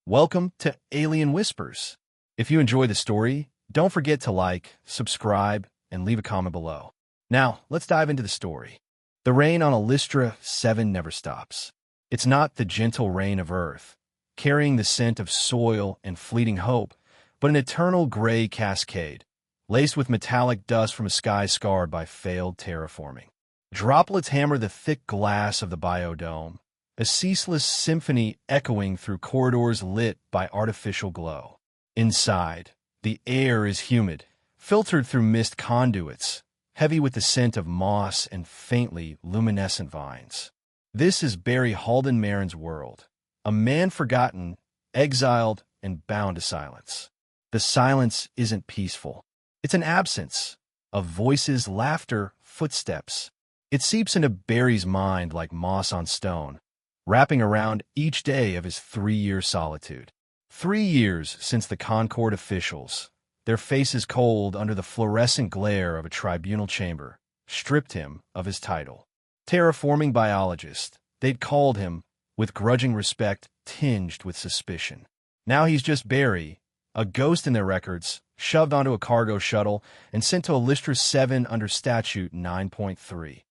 Welcome to Alien Whispers. If you enjoy the story, don't forget to like, subscribe, and leave a comment below. Now, let's dive into the story. The rain on Alistra 7 never stops. It's not the gentle rain of Earth, carrying the scent of soil and fleeting hope, but an eternal gray cascade, laced with metallic dust from a sky scarred by failed terraforming. Droplets hammer the thick glass of the biodome, a ceaseless symphony echoing through corridors lit by artificial glow. Inside, the air is humid, filtered through mist conduits, heavy with the scent of moss and faintly luminescent vines. This is Barry Halden-Marin's world, a man forgotten, exiled, and bound to silence. The silence isn't peaceful. It's an absence of voices, laughter, footsteps. It seeps into Barry's mind like moss on stone, wrapping around each day of his 3-year solitude. 3 years since the Concord officials, their faces cold under the fluorescent glare of a tribunal chamber, stripped him of his title. Terraforming biologist, they'd called him, with grudging respect tinged with suspicion. Now he's just Barry, a ghost in their records, shoved onto a cargo shuttle and sent to Alistra 7 under Statute 9.3.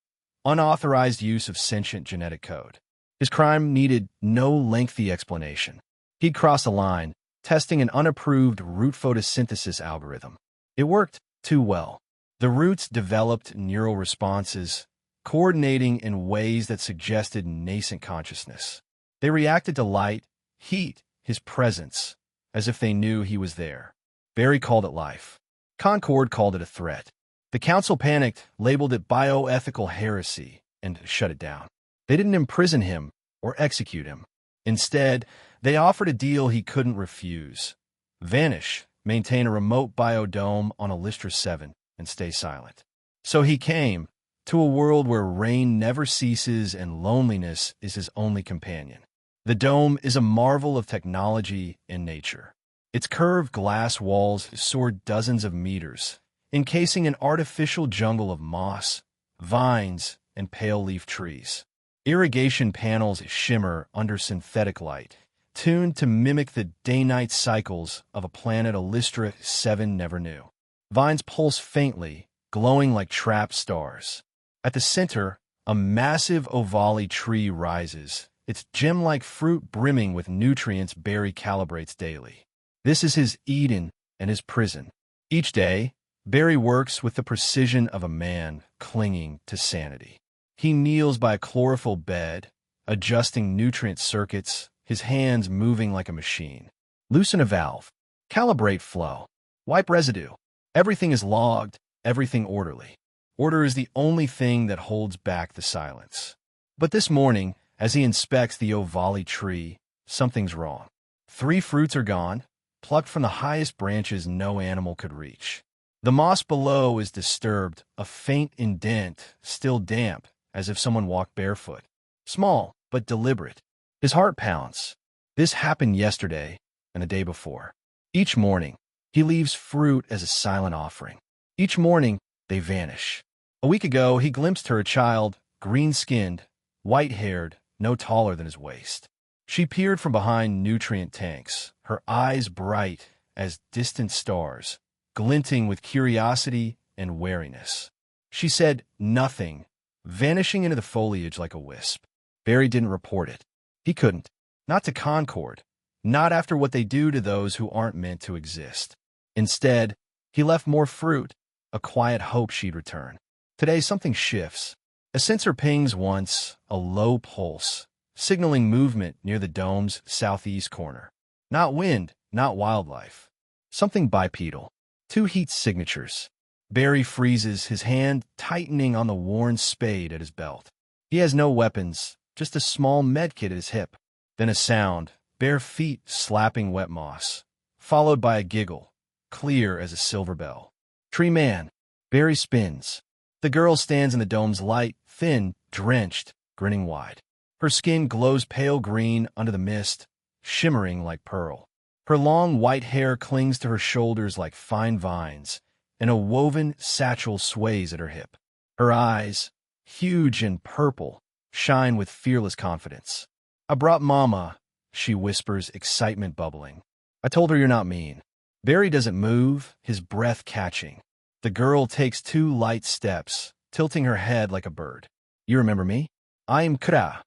Unauthorized use of sentient genetic code. His crime needed no lengthy explanation. He'd crossed a line, testing an unapproved root photosynthesis algorithm. It worked too well. The roots developed neural responses, coordinating in ways that suggested nascent consciousness. They reacted to light, heat, his presence, as if they knew he was there. Barry called it life. Concord called it a threat. The council panicked, labeled it bioethical heresy, and shut it down. They didn't imprison him or execute him. Instead, they offered a deal he couldn't refuse. Vanish, maintain a remote biodome on Alistra 7, and stay silent. So he came to a world where rain never ceases and loneliness is his only companion. The dome is a marvel of technology and nature. Its curved glass walls soar dozens of meters, encasing an artificial jungle of moss, vines, and pale-leaf trees. Irrigation panels shimmer under synthetic light, tuned to mimic the day-night cycles of a planet Alistra 7 never knew. Vines pulse faintly, glowing like trapped stars. At the center, a massive ovale tree rises, its gem-like fruit brimming with nutrients Barry calibrates daily. This is his Eden and his prison. Each day, Barry works with the precision of a man clinging to sanity. He kneels by a chlorophyll bed, adjusting nutrient circuits, his hands moving like a machine. Loosen a valve. Calibrate flow. Wipe residue. Everything is logged, everything orderly. Order is the only thing that holds back the silence. But this morning, as he inspects the ovale tree, something's wrong. 3 fruits are gone, plucked from the highest branches no animal could reach. The moss below is disturbed, a faint indent, still damp, as if someone walked barefoot. Small, but deliberate. His heart pounds. This happened yesterday and the day before. Each morning, he leaves fruit as a silent offering. Each morning, they vanish. A week ago, he glimpsed her, a child, green-skinned, white-haired, no taller than his waist. She peered from behind nutrient tanks, her eyes bright as distant stars, glinting with curiosity and wariness. She said nothing, vanishing into the foliage like a wisp. Barry didn't report it. He couldn't. Not to Concord. Not after what they do to those who aren't meant to exist. Instead, he left more fruit, a quiet hope she'd return. Today, something shifts. A sensor pings once, a low pulse, signaling movement near the dome's southeast corner. Not wind, not wildlife. Something bipedal. 2 heat signatures. Barry freezes, his hand tightening on the worn spade at his belt. He has no weapons, just a small medkit at his hip. Then a sound, bare feet slapping wet moss, followed by a giggle, clear as a silver bell. Tree man. Barry spins. The girl stands in the dome's light, thin, drenched, grinning wide. Her skin glows pale green under the mist, shimmering like pearl. Her long white hair clings to her shoulders like fine vines, and a woven satchel sways at her hip. Her eyes, huge and purple, shine with fearless confidence. I brought Mama, she whispers, excitement bubbling. I told her you're not mean. Barry doesn't move, his breath catching. The girl takes 2 light steps, tilting her head like a bird. You remember me? I am Kra.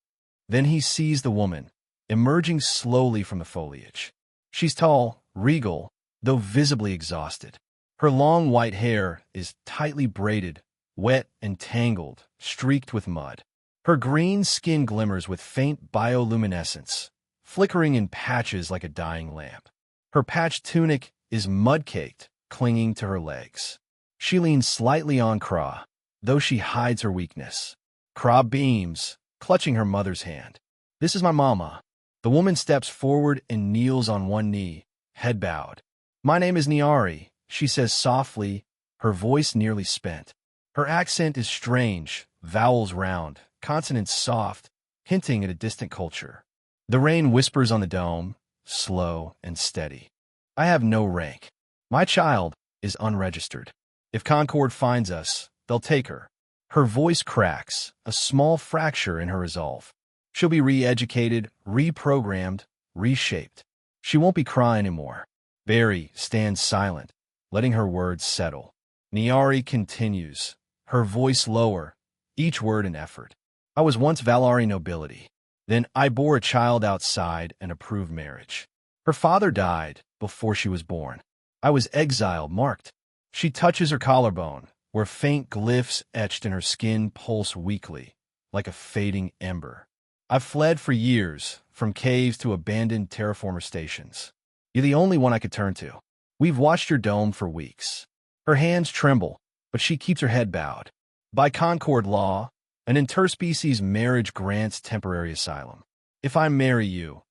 Then he sees the woman, emerging slowly from the foliage. She's tall, regal, though visibly exhausted. Her long white hair is tightly braided, wet and tangled, streaked with mud. Her green skin glimmers with faint bioluminescence, flickering in patches like a dying lamp. Her patched tunic is mud-caked, clinging to her legs. She leans slightly on Kra, though she hides her weakness. Kra beams, clutching her mother's hand. This is my mama. The woman steps forward and kneels on one knee, head bowed. My name is Niari, she says softly, her voice nearly spent. Her accent is strange, vowels round, consonants soft, hinting at a distant culture. The rain whispers on the dome, slow and steady. I have no rank. My child is unregistered. If Concord finds us, they'll take her. Her voice cracks, a small fracture in her resolve. She'll be re-educated, reprogrammed, reshaped. She won't be crying anymore. Barry stands silent, letting her words settle. Niari continues, her voice lower, each word an effort. I was once Valari nobility. Then I bore a child outside and approved marriage. Her father died before she was born. I was exiled, marked. She touches her collarbone, where faint glyphs etched in her skin pulse weakly, like a fading ember. I've fled for years, from caves to abandoned terraformer stations. You're the only one I could turn to. We've watched your dome for weeks. Her hands tremble, but she keeps her head bowed. By Concord law, an interspecies marriage grants temporary asylum. If I marry you,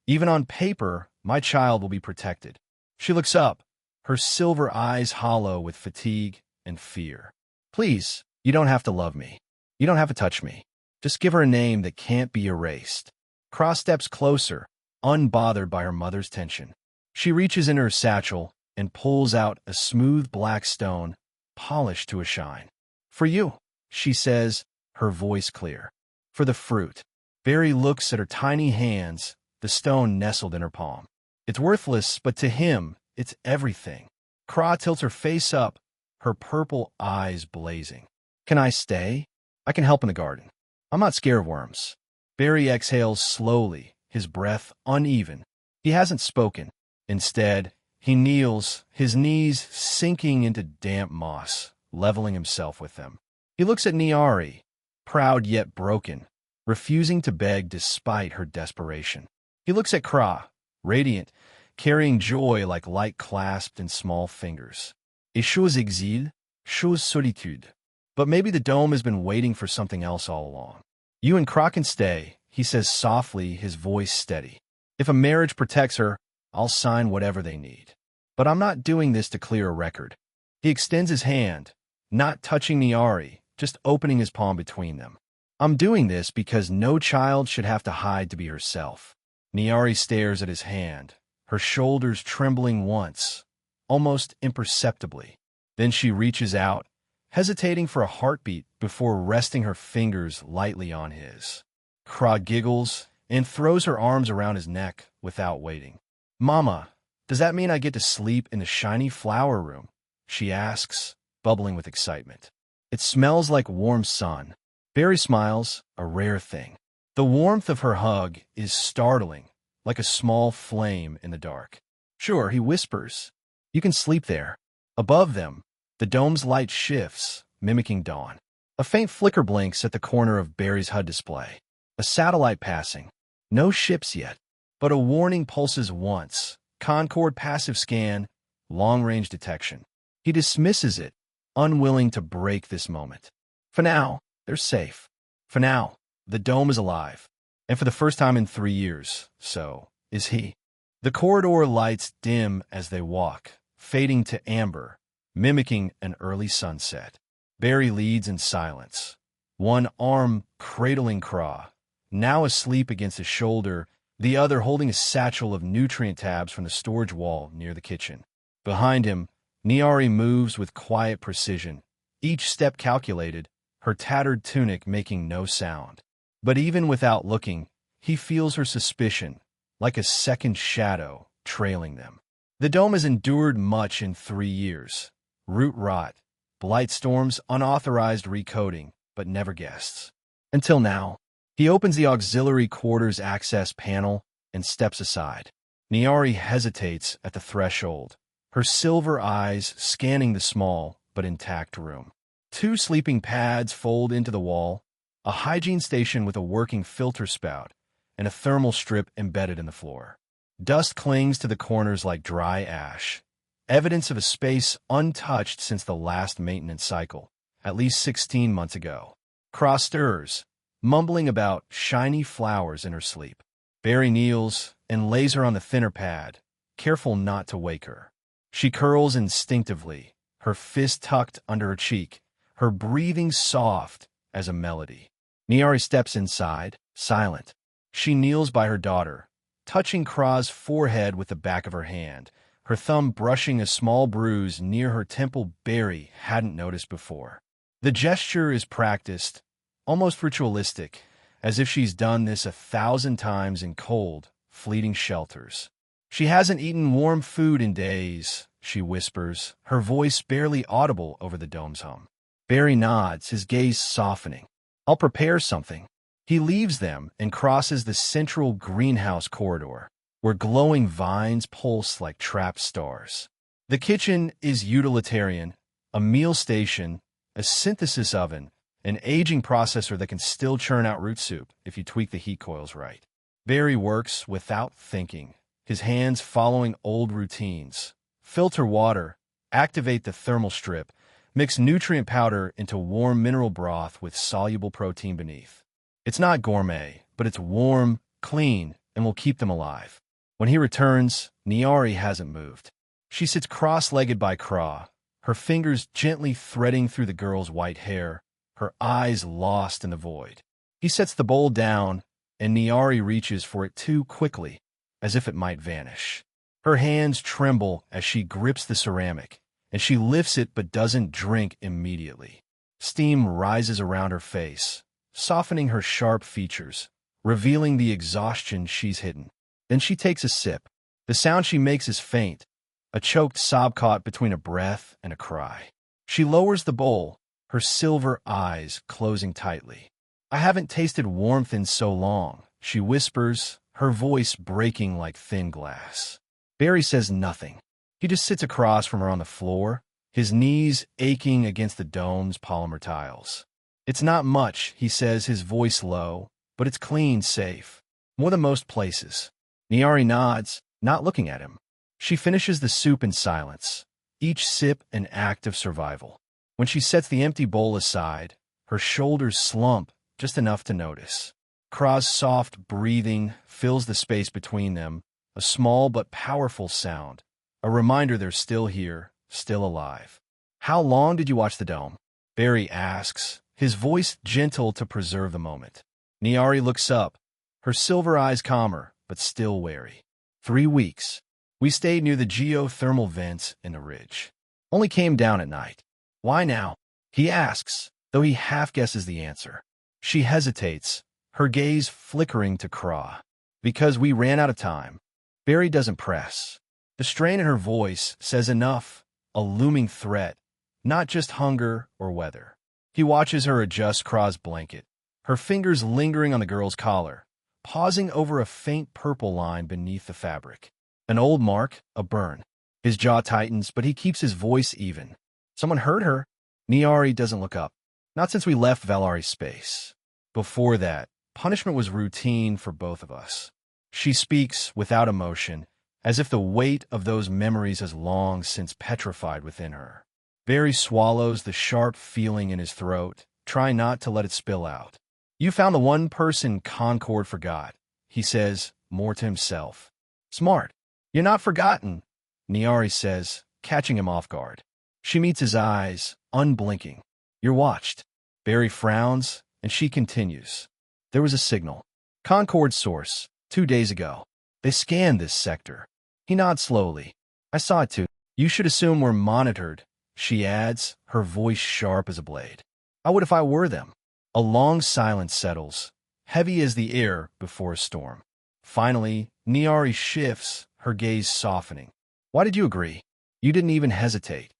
even on paper, my child will be protected. She looks up, her silver eyes hollow with fatigue and fear. Please, you don't have to love me. You don't have to touch me. Just give her a name that can't be erased. Cross steps closer, unbothered by her mother's tension. She reaches into her satchel and pulls out a smooth black stone, polished to a shine. For you, she says, her voice clear. For the fruit. Barry looks at her tiny hands, the stone nestled in her palm. It's worthless, but to him, it's everything. Kra tilts her face up, her purple eyes blazing. Can I stay? I can help in the garden. I'm not scared of worms. Barry exhales slowly, his breath uneven. He hasn't spoken. Instead, he kneels, his knees sinking into damp moss, leveling himself with them. He looks at Niari, proud yet broken, refusing to beg despite her desperation. He looks at Kra, radiant, carrying joy like light clasped in small fingers. Et chose exile, chose solitude. But maybe the dome has been waiting for something else all along. You and Kra can stay, he says softly, his voice steady. If a marriage protects her, I'll sign whatever they need. But I'm not doing this to clear a record. He extends his hand, not touching Niari, just opening his palm between them. I'm doing this because no child should have to hide to be herself. Niari stares at his hand, her shoulders trembling once, almost imperceptibly. Then she reaches out, hesitating for a heartbeat before resting her fingers lightly on his. Kra giggles and throws her arms around his neck without waiting. Mama, does that mean I get to sleep in the shiny flower room? She asks, bubbling with excitement. It smells like warm sun. Barry smiles, a rare thing. The warmth of her hug is startling, like a small flame in the dark. Sure, he whispers. You can sleep there. Above them, the dome's light shifts, mimicking dawn. A faint flicker blinks at the corner of Barry's HUD display. A satellite passing. No ships yet, but a warning pulses once. Concord passive scan, long-range detection. He dismisses it, unwilling to break this moment. For now, they're safe. For now, the dome is alive. And for the first time in 3 years, so is he. The corridor lights dim as they walk, fading to amber, mimicking an early sunset. Barry leads in silence, one arm cradling Kra, now asleep against his shoulder, the other holding a satchel of nutrient tabs from the storage wall near the kitchen. Behind him, Niari moves with quiet precision, each step calculated, her tattered tunic making no sound. But even without looking, he feels her suspicion, like a second shadow trailing them. The dome has endured much in 3 years. Root rot, blight storms, unauthorized recoding, but never guests. Until now, he opens the auxiliary quarters access panel and steps aside. Niari hesitates at the threshold, her silver eyes scanning the small but intact room. 2 sleeping pads fold into the wall, a hygiene station with a working filter spout, and a thermal strip embedded in the floor. Dust clings to the corners like dry ash, evidence of a space untouched since the last maintenance cycle, at least 16 months ago. Cross stirs, mumbling about shiny flowers in her sleep. Barry kneels and lays her on the thinner pad, careful not to wake her. She curls instinctively, her fist tucked under her cheek, her breathing soft as a melody. Niari steps inside, silent. She kneels by her daughter, touching Kra's forehead with the back of her hand, her thumb brushing a small bruise near her temple Barry hadn't noticed before. The gesture is practiced, almost ritualistic, as if she's done this 1,000 times in cold, fleeting shelters. She hasn't eaten warm food in days, she whispers, her voice barely audible over the dome's hum. Barry nods, his gaze softening. I'll prepare something. He leaves them and crosses the central greenhouse corridor, where glowing vines pulse like trapped stars. The kitchen is utilitarian, a meal station, a synthesis oven, an aging processor that can still churn out root soup if you tweak the heat coils right. Barry works without thinking, his hands following old routines. Filter water, activate the thermal strip, mix nutrient powder into warm mineral broth with soluble protein beneath. It's not gourmet, but it's warm, clean, and will keep them alive. When he returns, Niari hasn't moved. She sits cross-legged by Kra, her fingers gently threading through the girl's white hair, her eyes lost in the void. He sets the bowl down, and Niari reaches for it too quickly, as if it might vanish. Her hands tremble as she grips the ceramic, and she lifts it but doesn't drink immediately. Steam rises around her face, softening her sharp features, revealing the exhaustion she's hidden. Then she takes a sip. The sound she makes is faint, a choked sob caught between a breath and a cry. She lowers the bowl, her silver eyes closing tightly. I haven't tasted warmth in so long, she whispers, her voice breaking like thin glass. Barry says nothing. He just sits across from her on the floor, his knees aching against the dome's polymer tiles. It's not much, he says, his voice low, but it's clean, safe. More than most places. Niari nods, not looking at him. She finishes the soup in silence, each sip an act of survival. When she sets the empty bowl aside, her shoulders slump just enough to notice. Kra's soft breathing fills the space between them, a small but powerful sound, a reminder they're still here, still alive. How long did you watch the dome? Barry asks, his voice gentle to preserve the moment. Niari looks up, her silver eyes calmer, but still wary. 3 weeks. We stayed near the geothermal vents in the ridge. Only came down at night. Why now? He asks, though he half guesses the answer. She hesitates, her gaze flickering to Kra. Because we ran out of time. Barry doesn't press. The strain in her voice says enough, a looming threat, not just hunger or weather. He watches her adjust Kra's blanket, her fingers lingering on the girl's collar, pausing over a faint purple line beneath the fabric. An old mark, a burn. His jaw tightens, but he keeps his voice even. Someone hurt her? Niari doesn't look up. Not since we left Valari's space. Before that, punishment was routine for both of us. She speaks without emotion, as if the weight of those memories has long since petrified within her. Barry swallows the sharp feeling in his throat, trying not to let it spill out. You found the one person Concord forgot, he says, more to himself. Smart. You're not forgotten, Niari says, catching him off guard. She meets his eyes, unblinking. You're watched. Barry frowns, and she continues. There was a signal. Concord's source, 2 days ago. They scanned this sector. He nods slowly. I saw it too. You should assume we're monitored, she adds, her voice sharp as a blade. I would if I were them. A long silence settles, heavy as the air before a storm. Finally, Niari shifts, her gaze softening. Why did you agree? You didn't even hesitate.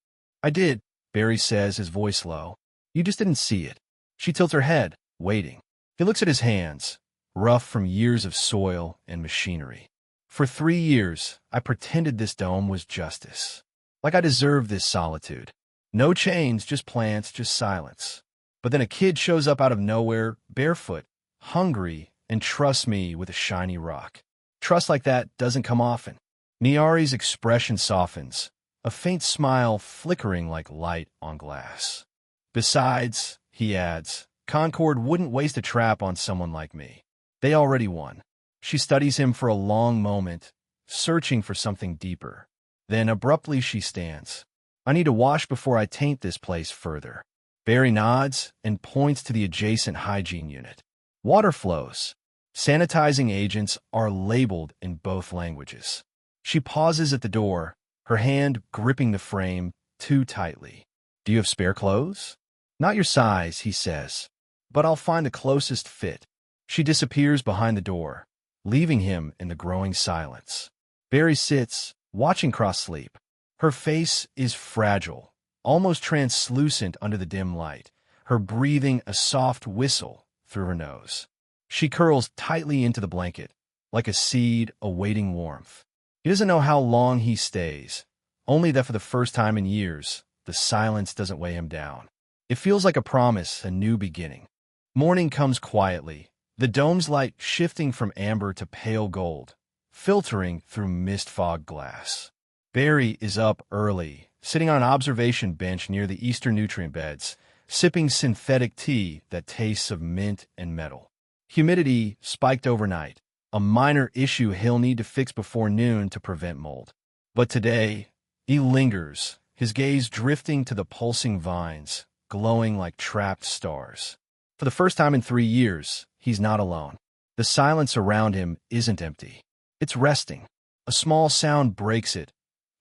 I did, Barry says, his voice low. You just didn't see it. She tilts her head, waiting. He looks at his hands, rough from years of soil and machinery. For 3 years, I pretended this dome was justice. Like I deserved this solitude. No chains, just plants, just silence. But then a kid shows up out of nowhere, barefoot, hungry, and trusts me with a shiny rock. Trust like that doesn't come often. Niari's expression softens, a faint smile flickering like light on glass. Besides, he adds, Concord wouldn't waste a trap on someone like me. They already won. She studies him for a long moment, searching for something deeper. Then abruptly she stands. I need to wash before I taint this place further. Barry nods and points to the adjacent hygiene unit. Water flows. Sanitizing agents are labeled in both languages. She pauses at the door, her hand gripping the frame too tightly. Do you have spare clothes? Not your size, he says, but I'll find the closest fit. She disappears behind the door, leaving him in the growing silence. Barry sits, watching Cross sleep. Her face is fragile, almost translucent under the dim light, her breathing a soft whistle through her nose. She curls tightly into the blanket, like a seed awaiting warmth. He doesn't know how long he stays, only that for the first time in years, the silence doesn't weigh him down. It feels like a promise, a new beginning. Morning comes quietly, the dome's light shifting from amber to pale gold, filtering through mist-fogged glass. Barry is up early, sitting on an observation bench near the eastern nutrient beds, sipping synthetic tea that tastes of mint and metal. Humidity spiked overnight, a minor issue he'll need to fix before noon to prevent mold. But today, he lingers, his gaze drifting to the pulsing vines, glowing like trapped stars. For the first time in 3 years, he's not alone. The silence around him isn't empty. It's resting. A small sound breaks it,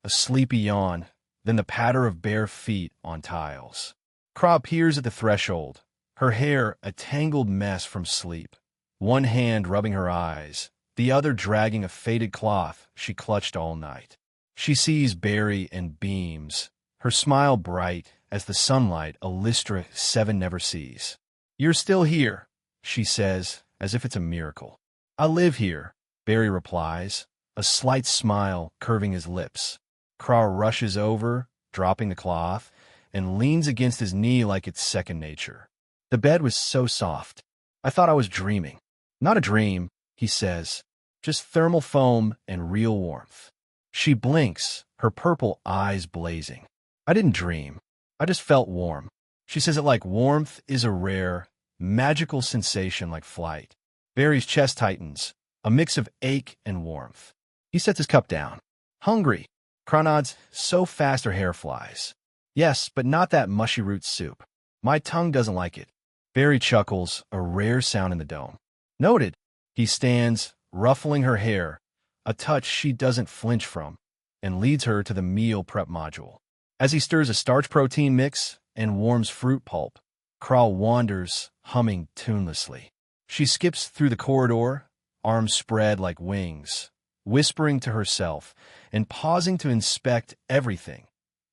a sleepy yawn, then the patter of bare feet on tiles. Kra appears at the threshold, her hair a tangled mess from sleep, one hand rubbing her eyes, the other dragging a faded cloth she clutched all night. She sees Barry and beams, her smile bright as the sunlight Alistra 7 never sees. You're still here, she says, as if it's a miracle. I live here, Barry replies, a slight smile curving his lips. Kra rushes over, dropping the cloth, and leans against his knee like it's second nature. The bed was so soft. I thought I was dreaming. Not a dream, he says, just thermal foam and real warmth. She blinks, her purple eyes blazing. I didn't dream. I just felt warm. She says it like warmth is a rare, magical sensation like flight. Barry's chest tightens, a mix of ache and warmth. He sets his cup down. Hungry. Kra nods so fast her hair flies. Yes, but not that mushy root soup. My tongue doesn't like it. Barry chuckles, a rare sound in the dome. Noted. He stands, ruffling her hair, a touch she doesn't flinch from, and leads her to the meal prep module. As he stirs a starch-protein mix and warms fruit pulp, Kra wanders, humming tunelessly. She skips through the corridor, arms spread like wings, whispering to herself and pausing to inspect everything.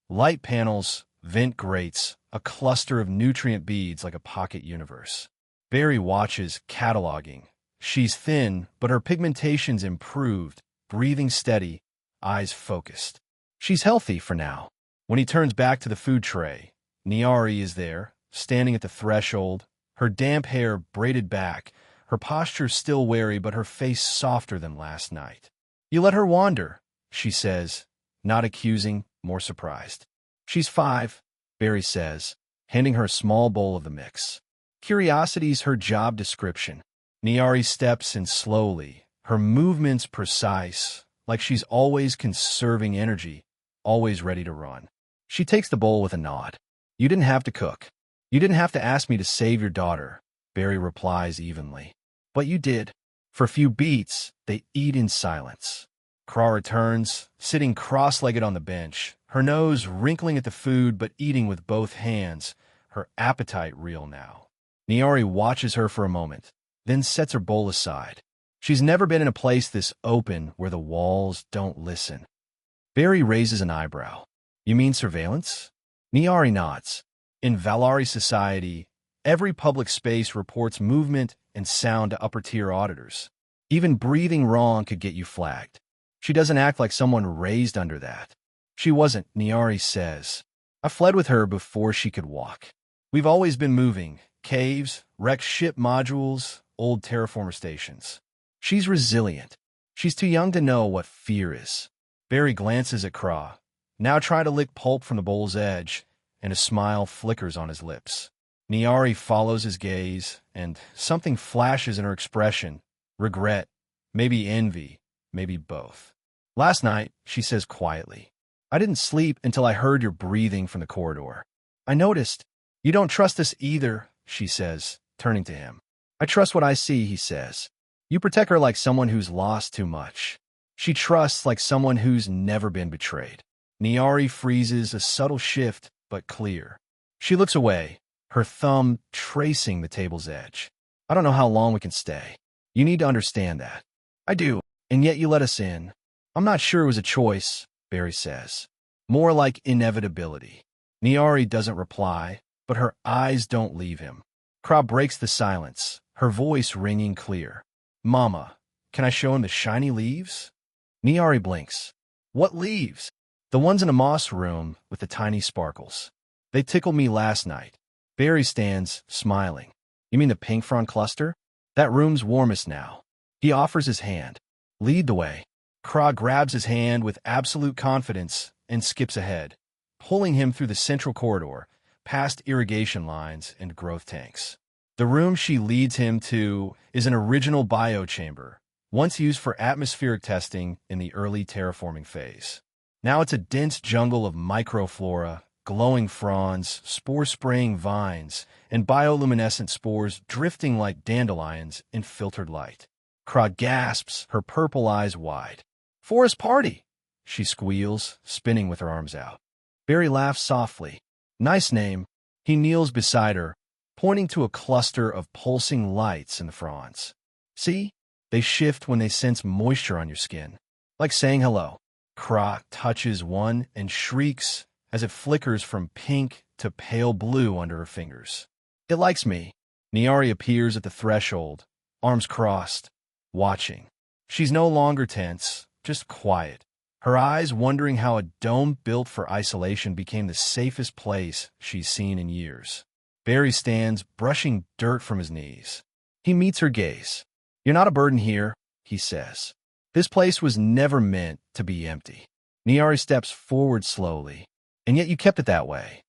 Light panels, vent grates, a cluster of nutrient beads like a pocket universe. Barry watches, cataloging. She's thin, but her pigmentation's improved, breathing steady, eyes focused. She's healthy for now. When he turns back to the food tray, Niari is there, standing at the threshold, her damp hair braided back, her posture still wary but her face softer than last night. You let her wander, she says, not accusing, more surprised. She's 5, Barry says, handing her a small bowl of the mix. Curiosity's her job description. Niari steps in slowly, her movements precise, like she's always conserving energy, always ready to run. She takes the bowl with a nod. You didn't have to cook. You didn't have to ask me to save your daughter, Barry replies evenly. But you did. For a few beats, they eat in silence. Kra returns, sitting cross-legged on the bench, her nose wrinkling at the food but eating with both hands, her appetite real now. Niari watches her for a moment, then sets her bowl aside. She's never been in a place this open where the walls don't listen. Barry raises an eyebrow. You mean surveillance? Niari nods. In Valari society, every public space reports movement and sound to upper-tier auditors. Even breathing wrong could get you flagged. She doesn't act like someone raised under that. She wasn't, Niari says. I fled with her before she could walk. We've always been moving. Caves, wrecked ship modules, old terraformer stations. She's resilient. She's too young to know what fear is. Barry glances at Craw, now trying to lick pulp from the bowl's edge, and a smile flickers on his lips. Niari follows his gaze, and something flashes in her expression. Regret, maybe envy, maybe both. Last night, she says quietly, I didn't sleep until I heard your breathing from the corridor. I noticed. You don't trust us either, she says, turning to him. I trust what I see, he says. You protect her like someone who's lost too much. She trusts like someone who's never been betrayed. Niari freezes, a subtle shift, but clear. She looks away, her thumb tracing the table's edge. I don't know how long we can stay. You need to understand that. I do, and yet you let us in. I'm not sure it was a choice, Barry says. More like inevitability. Niari doesn't reply, but her eyes don't leave him. Craw breaks the silence, her voice ringing clear. Mama, can I show him the shiny leaves? Niari blinks. What leaves? The ones in a moss room with the tiny sparkles. They tickled me last night. Barry stands, smiling. You mean the pink frond cluster? That room's warmest now. He offers his hand. Lead the way. Craw grabs his hand with absolute confidence and skips ahead, pulling him through the central corridor, past irrigation lines and growth tanks. The room she leads him to is an original biochamber, once used for atmospheric testing in the early terraforming phase. Now it's a dense jungle of microflora, glowing fronds, spore-spraying vines, and bioluminescent spores drifting like dandelions in filtered light. Craw gasps, her purple eyes wide. Forest party, she squeals, spinning with her arms out. Barry laughs softly. Nice name. He kneels beside her, pointing to a cluster of pulsing lights in the fronds. See? They shift when they sense moisture on your skin. Like saying hello. Craw touches one and shrieks as it flickers from pink to pale blue under her fingers. It likes me. Niari appears at the threshold, arms crossed, watching. She's no longer tense, just quiet. Her eyes wondering how a dome built for isolation became the safest place she's seen in years. Barry stands, brushing dirt from his knees. He meets her gaze. You're not a burden here, he says. This place was never meant to be empty. Niari steps forward slowly. And yet you kept it that way.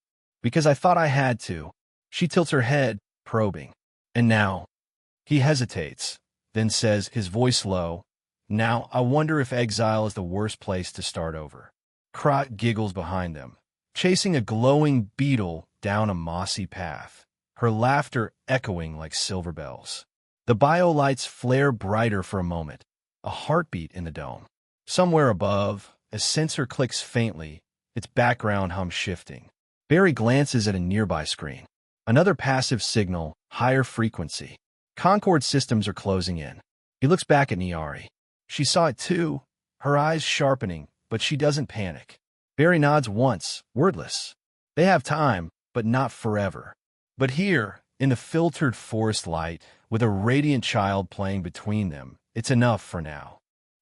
Because I thought I had to. She tilts her head, probing. And now? He hesitates, then says, his voice low, now I wonder if exile is the worst place to start over. Craw giggles behind them, chasing a glowing beetle down a mossy path, her laughter echoing like silver bells. The biolights flare brighter for a moment, a heartbeat in the dome. Somewhere above, a sensor clicks faintly, its background hum shifting. Barry glances at a nearby screen. Another passive signal, higher frequency. Concord systems are closing in. He looks back at Niari. She saw it too, her eyes sharpening, but she doesn't panic. Barry nods once, wordless. They have time, but not forever. But here, in the filtered forest light, with a radiant child playing between them, it's enough for now.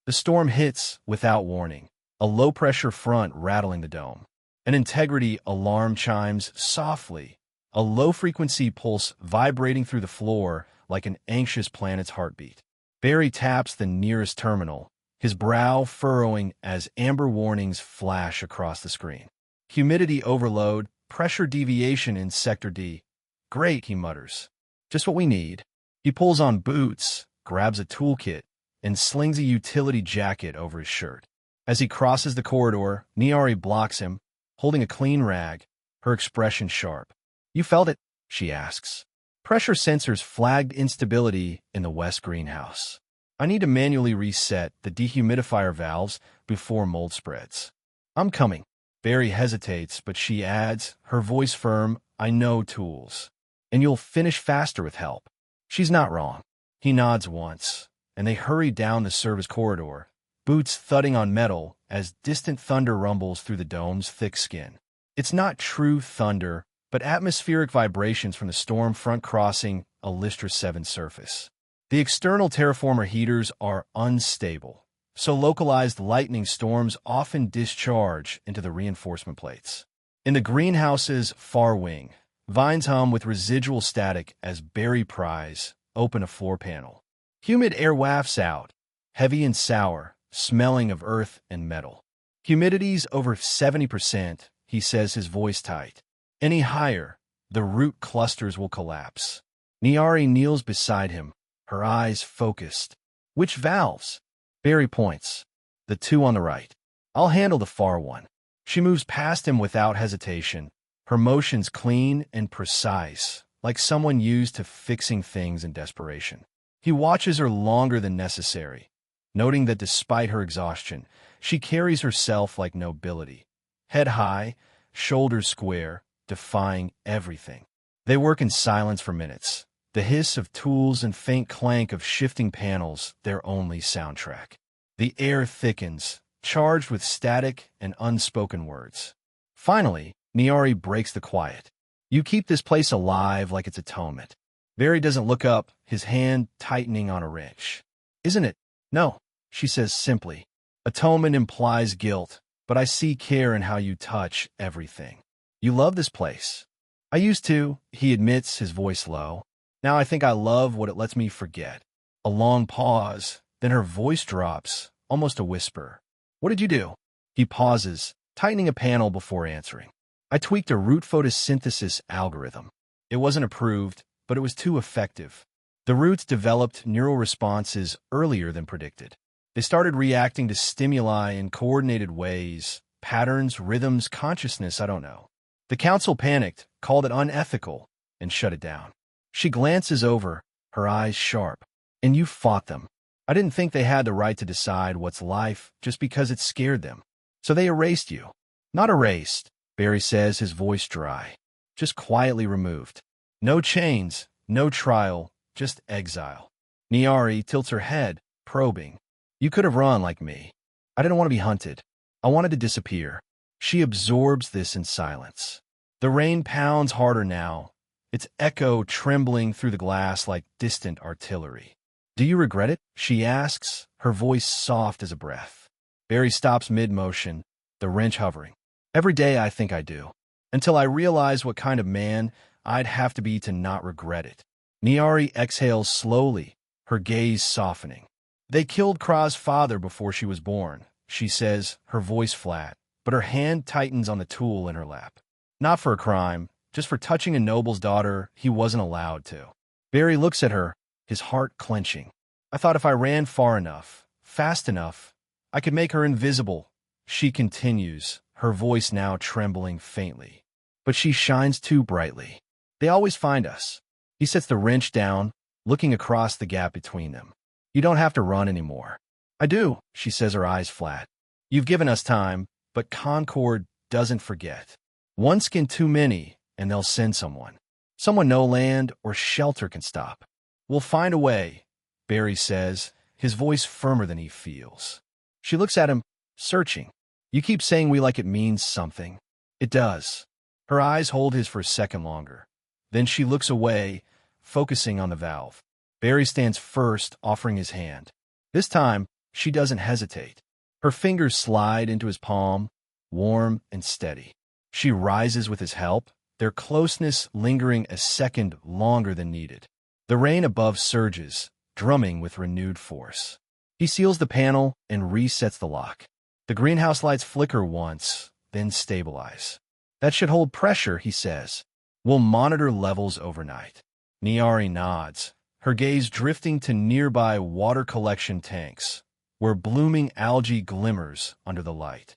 The storm hits without warning, a low-pressure front rattling the dome. An integrity alarm chimes softly, a low-frequency pulse vibrating through the floor like an anxious planet's heartbeat. Barry taps the nearest terminal, his brow furrowing as amber warnings flash across the screen. Humidity overload, pressure deviation in Sector D. Great, he mutters. Just what we need. He pulls on boots, grabs a toolkit, and slings a utility jacket over his shirt. As he crosses the corridor, Niari blocks him, holding a clean rag, her expression sharp. You felt it? She asks. Pressure sensors flagged instability in the west greenhouse. I need to manually reset the dehumidifier valves before mold spreads. I'm coming. Barry hesitates, but she adds, her voice firm, I know tools. And you'll finish faster with help. She's not wrong. He nods once, and they hurry down the service corridor, boots thudding on metal as distant thunder rumbles through the dome's thick skin. It's not true thunder, but atmospheric vibrations from the storm front crossing Alistra 7 surface. The external terraformer heaters are unstable, so localized lightning storms often discharge into the reinforcement plates. In the greenhouse's far wing, vines hum with residual static as Barry pries open a floor panel. Humid air wafts out, heavy and sour, smelling of earth and metal. Humidity's over 70%, he says, his voice tight. Any higher, the root clusters will collapse. Niari kneels beside him, her eyes focused. Which valves? Barry points. The two on the right. I'll handle the far one. She moves past him without hesitation, her motions clean and precise, like someone used to fixing things in desperation. He watches her longer than necessary, noting that despite her exhaustion, she carries herself like nobility. Head high, shoulders square, defying everything. They work in silence for minutes, the hiss of tools and faint clank of shifting panels their only soundtrack. The air thickens, charged with static and unspoken words. Finally, Niari breaks the quiet. You keep this place alive like it's atonement. Barry doesn't look up, his hand tightening on a wrench. Isn't it? No, she says simply. Atonement implies guilt, but I see care in how you touch everything. You love this place. I used to, he admits, his voice low. Now I think I love what it lets me forget. A long pause, then her voice drops, almost a whisper. What did you do? He pauses, tightening a panel before answering. I tweaked a root photosynthesis algorithm. It wasn't approved, but it was too effective. The roots developed neural responses earlier than predicted. They started reacting to stimuli in coordinated ways, patterns, rhythms, consciousness, I don't know. The council panicked, called it unethical, and shut it down. She glances over, her eyes sharp. And you fought them. I didn't think they had the right to decide what's life just because it scared them. So they erased you. Not erased, Barry says, his voice dry. Just quietly removed. No chains, no trial, just exile. Niari tilts her head, probing. You could have run like me. I didn't want to be hunted. I wanted to disappear. She absorbs this in silence. The rain pounds harder now, its echo trembling through the glass like distant artillery. Do you regret it? She asks, her voice soft as a breath. Barry stops mid-motion, the wrench hovering. Every day I think I do, until I realize what kind of man I'd have to be to not regret it. Niari exhales slowly, her gaze softening. They killed Kra's father before she was born, she says, her voice flat, but her hand tightens on the tool in her lap. Not for a crime, just for touching a noble's daughter he wasn't allowed to. Barry looks at her, his heart clenching. I thought if I ran far enough, fast enough, I could make her invisible. She continues, her voice now trembling faintly. But she shines too brightly. They always find us. He sets the wrench down, looking across the gap between them. You don't have to run anymore. I do, she says, her eyes flat. You've given us time, but Concord doesn't forget. One skin too many, and they'll send someone. Someone no land or shelter can stop. We'll find a way, Barry says, his voice firmer than he feels. She looks at him, searching. You keep saying we like it means something. It does. Her eyes hold his for a second longer. Then she looks away, focusing on the valve. Barry stands first, offering his hand. This time, she doesn't hesitate. Her fingers slide into his palm, warm and steady. She rises with his help, their closeness lingering a second longer than needed. The rain above surges, drumming with renewed force. He seals the panel and resets the lock. The greenhouse lights flicker once, then stabilize. That should hold pressure, he says. We'll monitor levels overnight. Niari nods, her gaze drifting to nearby water collection tanks, where blooming algae glimmers under the light.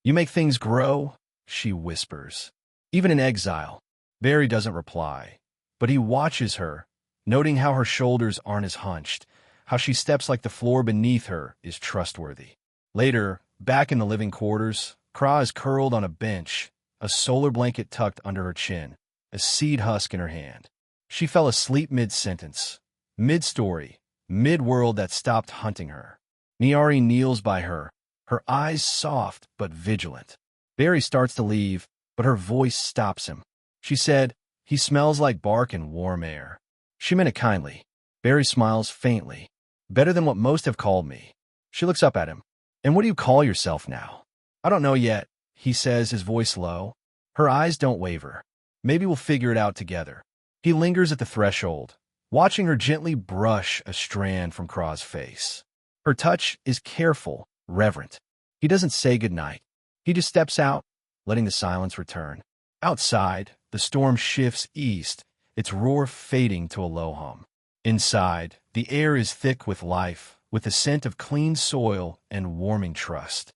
You make things grow, she whispers. Even in exile. Barry doesn't reply, but he watches her, noting how her shoulders aren't as hunched, how she steps like the floor beneath her is trustworthy. Later, back in the living quarters, Kra is curled on a bench, a solar blanket tucked under her chin, a seed husk in her hand. She fell asleep mid-sentence, mid-story, mid-world that stopped hunting her. Niari kneels by her, her eyes soft but vigilant. Barry starts to leave, but her voice stops him. She said, "He smells like bark and warm air." She meant it kindly. Barry smiles faintly. "Better than what most have called me." She looks up at him. "And what do you call yourself now?" "I don't know yet," he says, his voice low. Her eyes don't waver. "Maybe we'll figure it out together." He lingers at the threshold, watching her gently brush a strand from Kraw's face. Her touch is careful, reverent. He doesn't say goodnight. He just steps out, letting the silence return. Outside, the storm shifts east, its roar fading to a low hum. Inside, the air is thick with life, with the scent of clean soil and warming trust.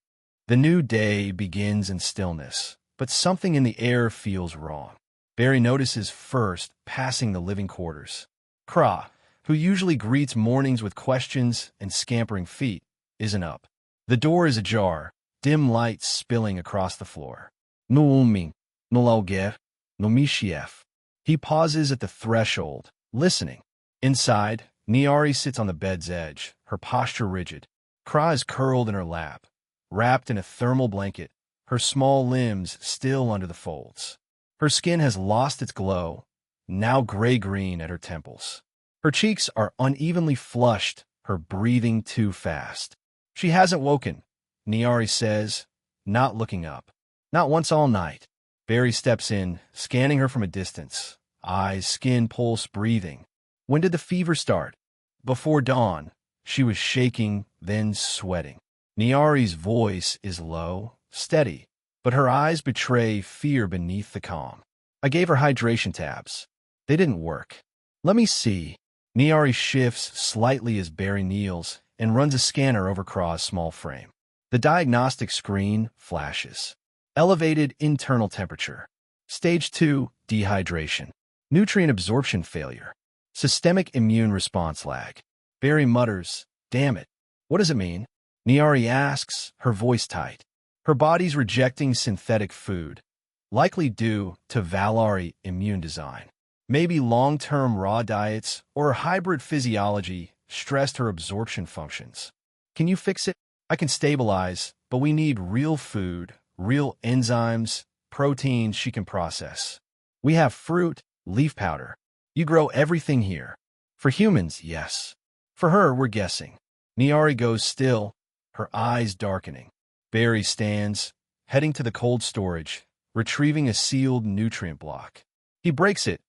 The new day begins in stillness, but something in the air feels wrong. Barry notices first, passing the living quarters. Kraw, who usually greets mornings with questions and scampering feet, isn't up. The door is ajar, dim light spilling across the floor. "No uming, no lauger, no mischief." He pauses at the threshold, listening. Inside, Niari sits on the bed's edge, her posture rigid. Kraw is curled in her lap, wrapped in a thermal blanket, her small limbs still under the folds. Her skin has lost its glow, now gray-green at her temples. Her cheeks are unevenly flushed, her breathing too fast. "She hasn't woken," Niari says, not looking up. "Not once all night." Barry steps in, scanning her from a distance. Eyes, skin, pulse, breathing. "When did the fever start?" "Before dawn." She was shaking, then sweating. Niari's voice is low, steady, but her eyes betray fear beneath the calm. "I gave her hydration tabs. They didn't work." "Let me see." Niari shifts slightly as Barry kneels and runs a scanner over Kraw's small frame. The diagnostic screen flashes. Elevated internal temperature. Stage 2, dehydration. Nutrient absorption failure. Systemic immune response lag. Barry mutters, "Damn it. What does it mean?" Niari asks, her voice tight. Her body's rejecting synthetic food, likely due to Valari immune design. Maybe long-term raw diets or hybrid physiology stressed her absorption functions. "Can you fix it?" "I can stabilize, but we need real food, real enzymes, proteins she can process. We have fruit, leaf powder. You grow everything here." "For humans, yes. For her, we're guessing." Niari goes still, her eyes darkening. Barry stands, heading to the cold storage, retrieving a sealed nutrient block. He breaks it,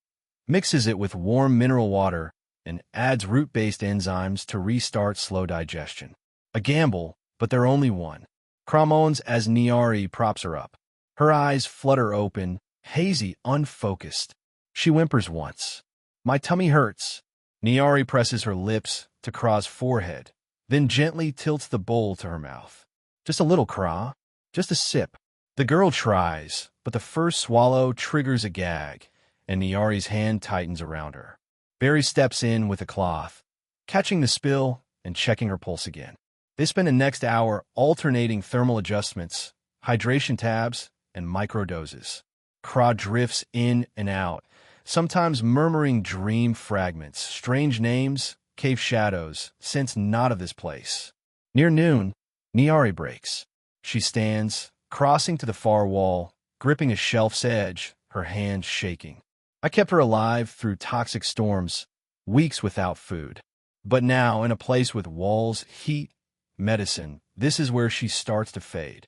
mixes it with warm mineral water, and adds root-based enzymes to restart slow digestion. A gamble, but they're only one. Kraw moans as Niari props her up. Her eyes flutter open, hazy, unfocused. She whimpers once. "My tummy hurts." Niari presses her lips to Kraw's forehead, then gently tilts the bowl to her mouth. "Just a little, Kraw. Just a sip." The girl tries, but the first swallow triggers a gag, and Niari's hand tightens around her. Barry steps in with a cloth, catching the spill and checking her pulse again. They spend the next hour alternating thermal adjustments, hydration tabs, and microdoses. Kraw drifts in and out, sometimes murmuring dream fragments, strange names, cave shadows, sense not of this place. Near noon, Niari breaks. She stands, crossing to the far wall, gripping a shelf's edge, her hands shaking. "I kept her alive through toxic storms, weeks without food. But now, in a place with walls, heat, medicine, this is where she starts to fade."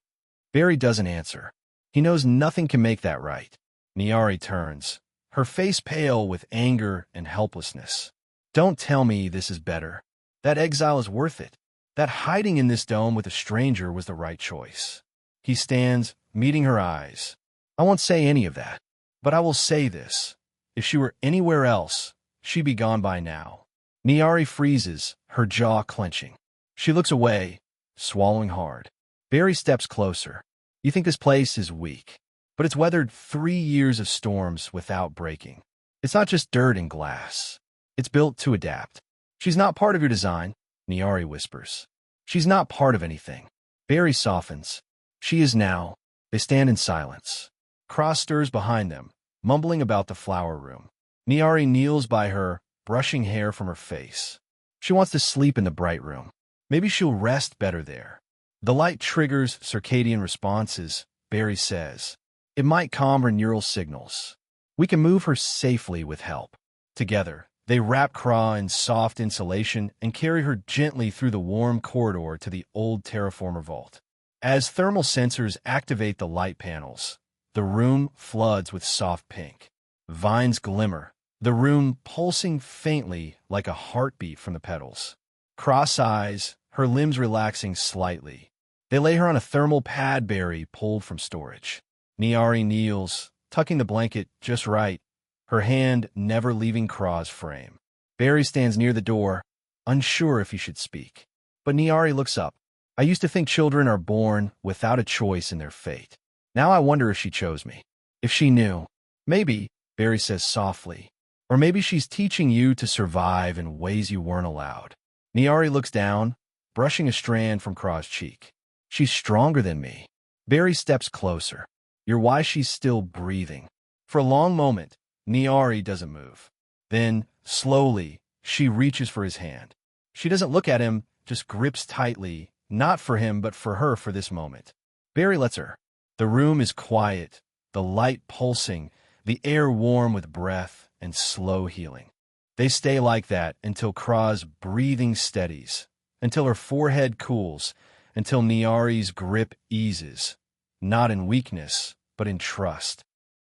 Barry doesn't answer. He knows nothing can make that right. Niari turns, her face pale with anger and helplessness. "Don't tell me this is better. That exile is worth it. That hiding in this dome with a stranger was the right choice." He stands, meeting her eyes. "I won't say any of that. But I will say this. If she were anywhere else, she'd be gone by now." Niari freezes, her jaw clenching. She looks away, swallowing hard. Barry steps closer. "You think this place is weak, but it's weathered 3 years of storms without breaking. It's not just dirt and glass. It's built to adapt." "She's not part of your design," Niari whispers. "She's not part of anything." Barry softens. "She is now." They stand in silence. Kraw stirs behind them, mumbling about the flower room. Niari kneels by her, brushing hair from her face. She wants to sleep in the bright room. Maybe she'll rest better there. The light triggers circadian responses, Barry says. It might calm her neural signals. We can move her safely with help. Together, they wrap Kra in soft insulation and carry her gently through the warm corridor to the old terraformer vault. As thermal sensors activate the light panels, the room floods with soft pink. Vines glimmer, the room pulsing faintly like a heartbeat from the petals. Cross eyes, her limbs relaxing slightly. They lay her on a thermal pad Barry pulled from storage. Niari kneels, tucking the blanket just right, her hand never leaving Kra's frame. Barry stands near the door, unsure if he should speak. But Niari looks up. I used to think children are born without a choice in their fate. Now I wonder if she chose me. If she knew. Maybe, Barry says softly. Or maybe she's teaching you to survive in ways you weren't allowed. Niari looks down, brushing a strand from Kra's cheek. She's stronger than me. Barry steps closer. You're why she's still breathing. For a long moment, Niari doesn't move. Then, slowly, she reaches for his hand. She doesn't look at him, just grips tightly, not for him but for her for this moment. Barry lets her. The room is quiet, the light pulsing, the air warm with breath and slow healing. They stay like that until Kra's breathing steadies, until her forehead cools, until Niari's grip eases, not in weakness, but in trust.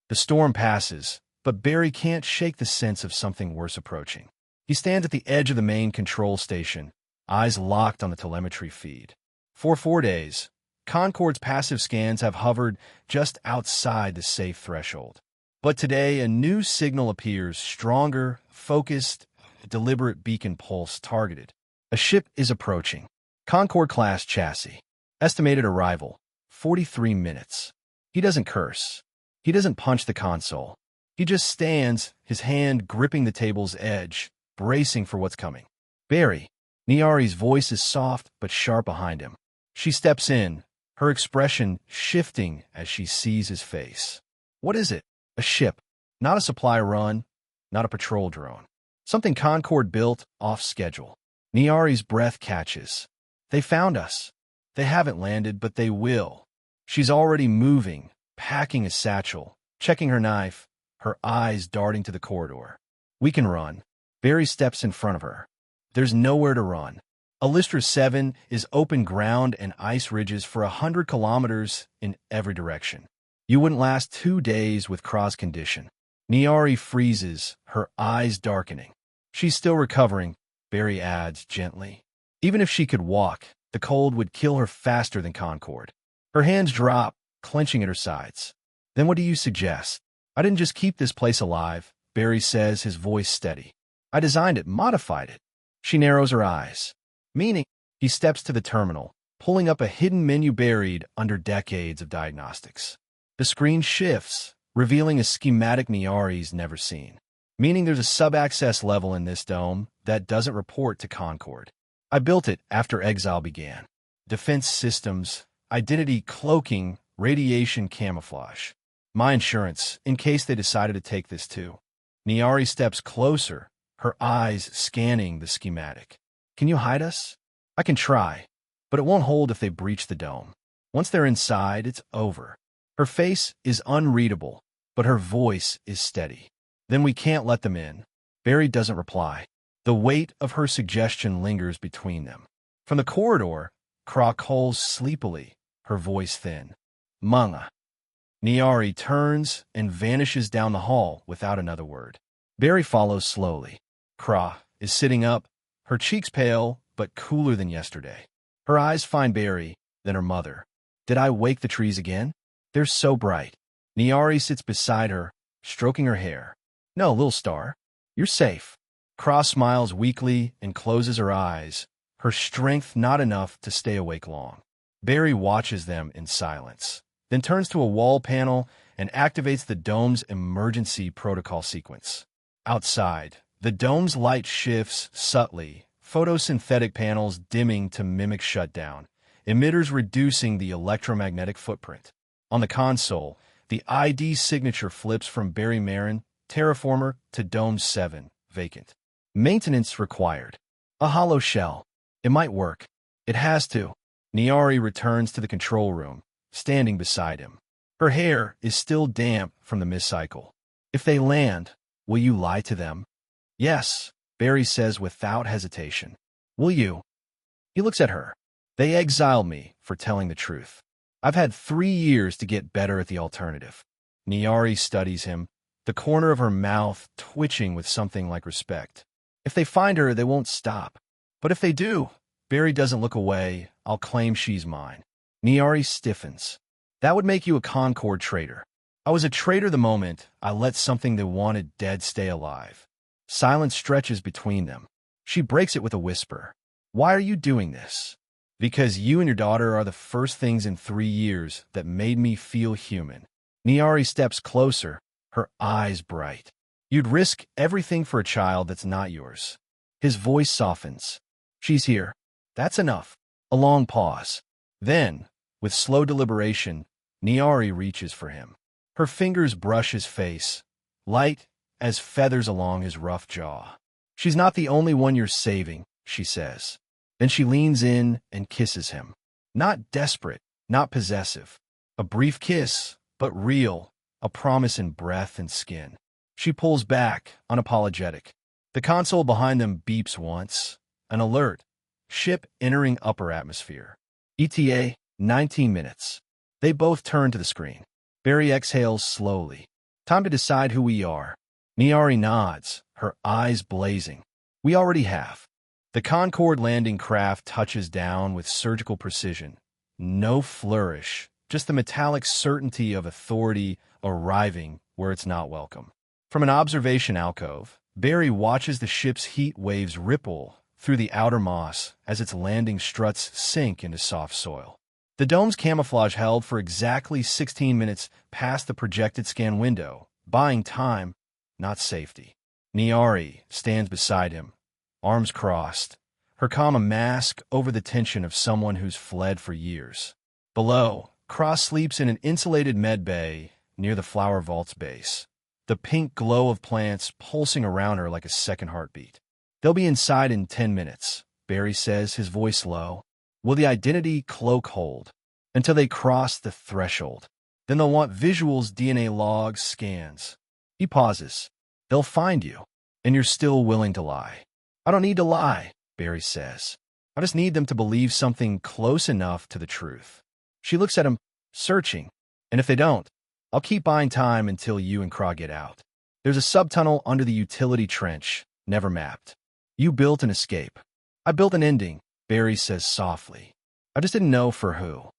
The storm passes, but Barry can't shake the sense of something worse approaching. He stands at the edge of the main control station, eyes locked on the telemetry feed. For 4 days, Concord's passive scans have hovered just outside the safe threshold. But today, a new signal appears, stronger, focused, deliberate beacon pulse targeted. A ship is approaching. Concorde-class chassis. Estimated arrival, 43 minutes. He doesn't curse. He doesn't punch the console. He just stands, his hand gripping the table's edge, bracing for what's coming. Barry. Niari's voice is soft but sharp behind him. She steps in, her expression shifting as she sees his face. What is it? A ship. Not a supply run, not a patrol drone. Something Concorde built off schedule. Niari's breath catches. They found us. They haven't landed, but they will. She's already moving, packing a satchel, checking her knife, her eyes darting to the corridor. We can run. Barry steps in front of her. There's nowhere to run. Alistra 7 is open ground and ice ridges for 100 kilometers in every direction. You wouldn't last 2 days with Kra's condition. Niari freezes, her eyes darkening. She's still recovering, Barry adds gently. Even if she could walk, the cold would kill her faster than Concorde. Her hands drop, clenching at her sides. Then what do you suggest? I didn't just keep this place alive, Barry says, his voice steady. I designed it, modified it. She narrows her eyes. Meaning, he steps to the terminal, pulling up a hidden menu buried under decades of diagnostics. The screen shifts, revealing a schematic Niari's never seen. Meaning there's a sub-access level in this dome that doesn't report to Concorde. I built it after exile began. Defense systems, identity cloaking, radiation camouflage. My insurance, in case they decided to take this too. Niari steps closer, her eyes scanning the schematic. Can you hide us? I can try, but it won't hold if they breach the dome. Once they're inside, it's over. Her face is unreadable, but her voice is steady. Then we can't let them in. Barry doesn't reply. The weight of her suggestion lingers between them. From the corridor, Kra calls sleepily, her voice thin. Manga. Niari turns and vanishes down the hall without another word. Barry follows slowly. Kra is sitting up, her cheeks pale but cooler than yesterday. Her eyes find Barry, then her mother. Did I wake the trees again? They're so bright. Niari sits beside her, stroking her hair. No, little star. You're safe. Kra smiles weakly and closes her eyes, her strength not enough to stay awake long. Barry watches them in silence, then turns to a wall panel and activates the dome's emergency protocol sequence. Outside, the dome's light shifts subtly, photosynthetic panels dimming to mimic shutdown, emitters reducing the electromagnetic footprint. On the console, the ID signature flips from Barry Marin, Terraformer, to Dome 7, vacant. Maintenance required. A hollow shell. It might work. It has to. Niari returns to the control room, standing beside him. Her hair is still damp from the mist cycle. If they land, will you lie to them? Yes, Barry says without hesitation. Will you? He looks at her. They exiled me for telling the truth. I've had 3 years to get better at the alternative. Niari studies him, the corner of her mouth twitching with something like respect. If they find her, they won't stop. But if they do, Barry doesn't look away. I'll claim she's mine. Niari stiffens. That would make you a Concord traitor. I was a traitor the moment I let something they wanted dead stay alive. Silence stretches between them. She breaks it with a whisper. Why are you doing this? Because you and your daughter are the first things in 3 years that made me feel human. Niari steps closer, her eyes bright. You'd risk everything for a child that's not yours. His voice softens. She's here. That's enough. A long pause. Then, with slow deliberation, Niari reaches for him. Her fingers brush his face, light as feathers along his rough jaw. She's not the only one you're saving, she says. Then she leans in and kisses him. Not desperate, not possessive. A brief kiss, but real, a promise in breath and skin. She pulls back, unapologetic. The console behind them beeps once. An alert. Ship entering upper atmosphere. ETA, 19 minutes. They both turn to the screen. Barry exhales slowly. Time to decide who we are. Niari nods, her eyes blazing. We already have. The Concord landing craft touches down with surgical precision. No flourish, just the metallic certainty of authority arriving where it's not welcome. From an observation alcove, Barry watches the ship's heat waves ripple through the outer moss as its landing struts sink into soft soil. The dome's camouflage held for exactly 16 minutes past the projected scan window, buying time, not safety. Niari stands beside him, arms crossed, her calm a mask over the tension of someone who's fled for years. Below, Cross sleeps in an insulated med bay near the flower vault's base, the pink glow of plants pulsing around her like a second heartbeat. They'll be inside in 10 minutes, Barry says, his voice low. Will the identity cloak hold? Until they cross the threshold. Then they'll want visuals, DNA logs, scans. He pauses. They'll find you, and you're still willing to lie. I don't need to lie, Barry says. I just need them to believe something close enough to the truth. She looks at him, searching. And if they don't, I'll keep buying time until you and Craw get out. There's a subtunnel under the utility trench, never mapped. You built an escape. I built an ending, Barry says softly. I just didn't know for who.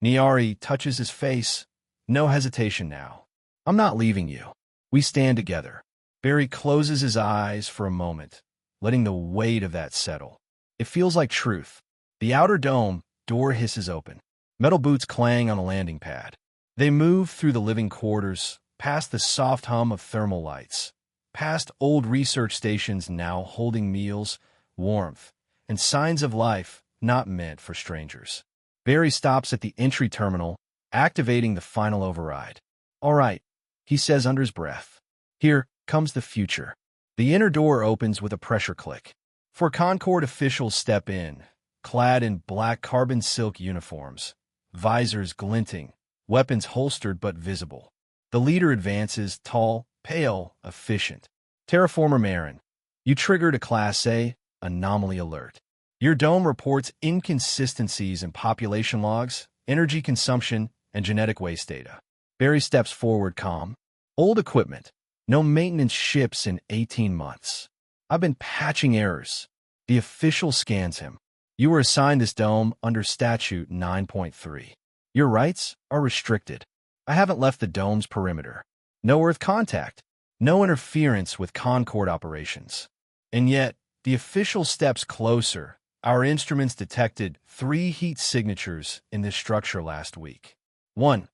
Niari touches his face. No hesitation now. I'm not leaving you. We stand together. Barry closes his eyes for a moment, letting the weight of that settle. It feels like truth. The outer dome door hisses open. Metal boots clang on the landing pad. They move through the living quarters, past the soft hum of thermal lights, past old research stations now holding meals, warmth, and signs of life not meant for strangers. Barry stops at the entry terminal, activating the final override. All right, he says under his breath. Here comes the future. The inner door opens with a pressure click. 4 Concord officials step in, clad in black carbon silk uniforms, visors glinting, weapons holstered but visible. The leader advances, tall, pale, efficient. Terraformer Marin, you triggered a Class A anomaly alert. Your dome reports inconsistencies in population logs, energy consumption, and genetic waste data. Barry steps forward, calm. Old equipment. No maintenance ships in 18 months. I've been patching errors. The official scans him. You were assigned this dome under Statute 9.3. Your rights are restricted. I haven't left the dome's perimeter. No Earth contact. No interference with Concord operations. And yet, the official steps closer. Our instruments detected 3 heat signatures in this structure last week. 1.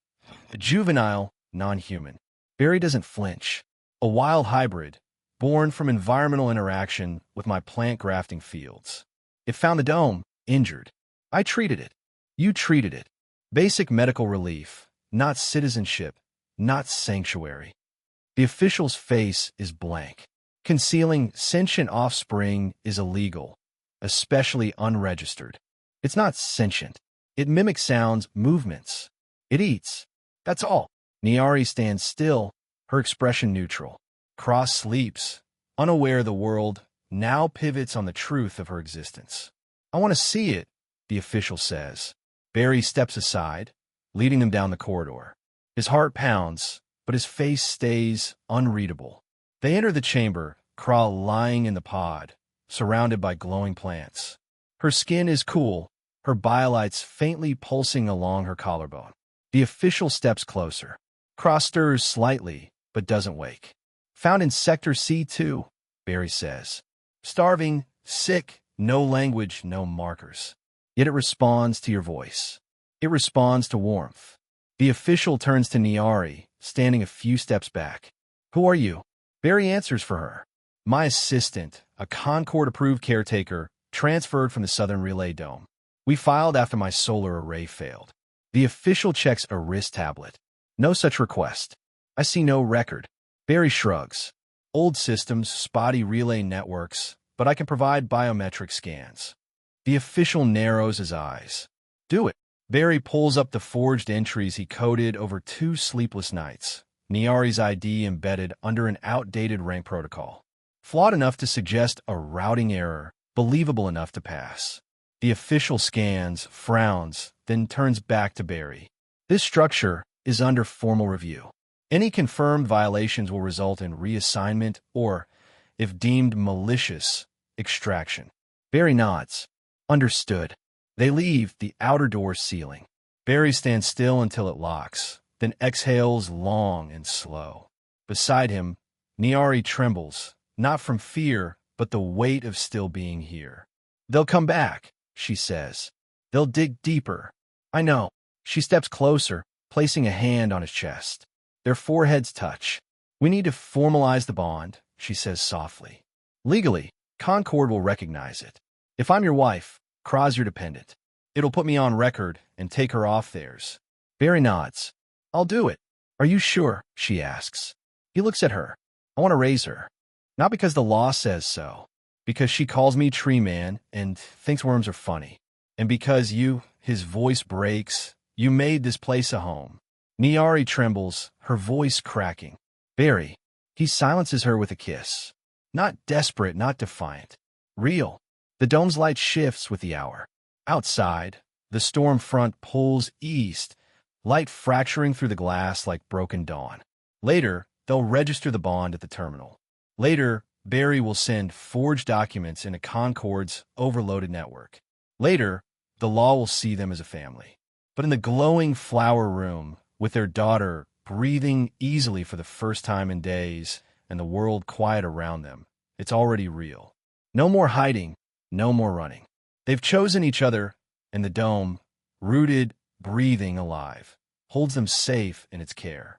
A juvenile, non-human. Barry doesn't flinch. A wild hybrid, born from environmental interaction with my plant grafting fields. It found the dome, injured. I treated it. You treated it. Basic medical relief, not citizenship, not sanctuary. The official's face is blank. Concealing sentient offspring is illegal. especially unregistered. It's not sentient. It mimics sounds, movements. It eats. That's all. Niari stands still, her expression neutral. Cross sleeps, unaware the world now pivots on the truth of her existence. I want to see it, the official says. Barry steps aside, leading them down the corridor. His heart pounds, but his face stays unreadable. They enter the chamber, Kral lying in the pod, surrounded by glowing plants. Her skin is cool, her biolights faintly pulsing along her collarbone. The official steps closer. Kral stirs slightly, but doesn't wake. Found in Sector C2, Barry says. Starving, sick, no language, no markers. Yet it responds to your voice. It responds to warmth. The official turns to Niari, standing a few steps back. Who are you? Barry answers for her. My assistant, a Concord-approved caretaker, transferred from the Southern Relay Dome. We filed after my solar array failed. The official checks a wrist tablet. No such request. I see no record. Barry shrugs. Old systems, spotty relay networks, but I can provide biometric scans. The official narrows his eyes. Do it. Barry pulls up the forged entries he coded over 2 sleepless nights. Niari's ID embedded under an outdated rank protocol. Flawed enough to suggest a routing error, believable enough to pass. The official scans, frowns, then turns back to Barry. This structure is under formal review. Any confirmed violations will result in reassignment or, if deemed malicious, extraction. Barry nods. Understood. They leave, the outer door sealing. Barry stands still until it locks, then exhales long and slow. Beside him, Niari trembles, not from fear, but the weight of still being here. They'll come back, she says. They'll dig deeper. I know. She steps closer, placing a hand on his chest. Their foreheads touch. We need to formalize the bond, she says softly. Legally, Concord will recognize it. If I'm your wife, Kraz your dependent. It'll put me on record and take her off theirs. Barry nods. I'll do it. Are you sure? She asks. He looks at her. I want to raise her. Not because the law says so. Because she calls me Tree Man and thinks worms are funny. And because you, his voice breaks, you made this place a home. Niari trembles, her voice cracking. Barry. He silences her with a kiss. Not desperate, not defiant. Real. The dome's light shifts with the hour. Outside, the storm front pulls east, light fracturing through the glass like broken dawn. Later, they'll register the bond at the terminal. Later, Barry will send forged documents into Concord's overloaded network. Later, the law will see them as a family. But in the glowing flower room, with their daughter breathing easily for the first time in days and the world quiet around them, it's already real. No more hiding, no more running. They've chosen each other, and the dome, rooted, breathing alive, holds them safe in its care.